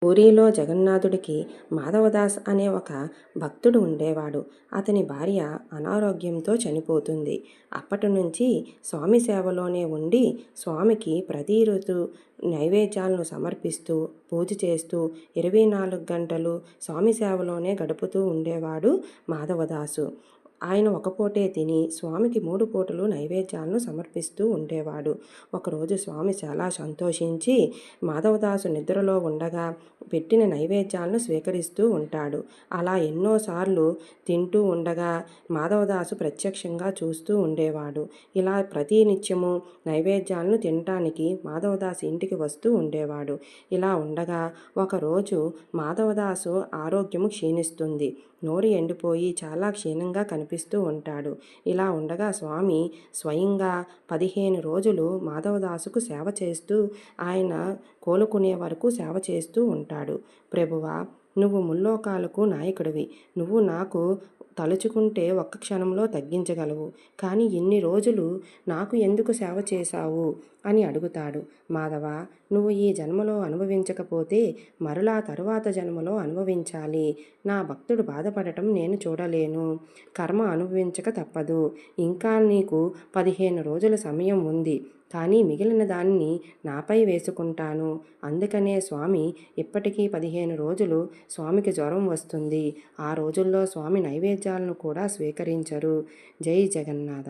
పూరీలో జగన్నాథుడికి మాధవదాస్ అనే ఒక భక్తుడు ఉండేవాడు. అతని భార్య అనారోగ్యంతో చనిపోతుంది. అప్పటి నుంచి స్వామి సేవలోనే ఉండి స్వామికి ప్రతిరోజు నైవేద్యాలను సమర్పిస్తూ పూజ చేస్తూ 24 గంటలు స్వామి సేవలోనే గడుపుతూ ఉండేవాడు మాధవదాసు. ఆయన ఒక పూటే తిని స్వామికి 3 పూటలు నైవేద్యాలను సమర్పిస్తూ ఉండేవాడు. ఒకరోజు స్వామి చాలా సంతోషించి మాధవదాసు నిద్రలో ఉండగా పెట్టిన నైవేద్యాలను స్వీకరిస్తూ ఉంటాడు. అలా ఎన్నోసార్లు తింటూ ఉండగా మాధవదాసు ప్రత్యక్షంగా చూస్తూ ఉండేవాడు. ఇలా ప్రతినిత్యము నైవేద్యాలను తినటానికి మాధవదాసు ఇంటికి వస్తూ ఉండేవాడు. ఇలా ఉండగా ఒకరోజు మాధవదాసు ఆరోగ్యము క్షీణిస్తుంది. నోరు ఎండిపోయి చాలా క్షీణంగా కనిపిస్తూ ఉంటాడు. ఇలా ఉండగా స్వామి స్వయంగా 15 రోజులు మాధవదాసుకు సేవ చేస్తూ ఆయన కోలుకునే వరకు సేవ చేస్తూ ఉంటాడు. ప్రభువా, నువ్వు ముల్లోకాలకు నాయకుడివి. నువ్వు నాకు తలుచుకుంటే ఒక్క క్షణంలో తగ్గించగలవు. కానీ ఇన్ని రోజులు నాకు ఎందుకు సేవ చేశావు అని అడుగుతాడు. మాధవ, నువ్వు ఈ జన్మలో అనుభవించకపోతే మరలా తరువాత జన్మలో అనుభవించాలి. నా భక్తుడు బాధపడటం నేను చూడలేను. కర్మ అనుభవించక తప్పదు. ఇంకా నీకు 15 రోజుల సమయం ఉంది. కానీ మిగిలిన దాన్ని నాపై వేసుకుంటాను. అందుకనే స్వామి ఇప్పటికీ 15 రోజులు స్వామికి జ్వరం వస్తుంది. ఆ రోజుల్లో స్వామి నైవేద్యాలను కూడా స్వీకరించరు. జై జగన్నాథ.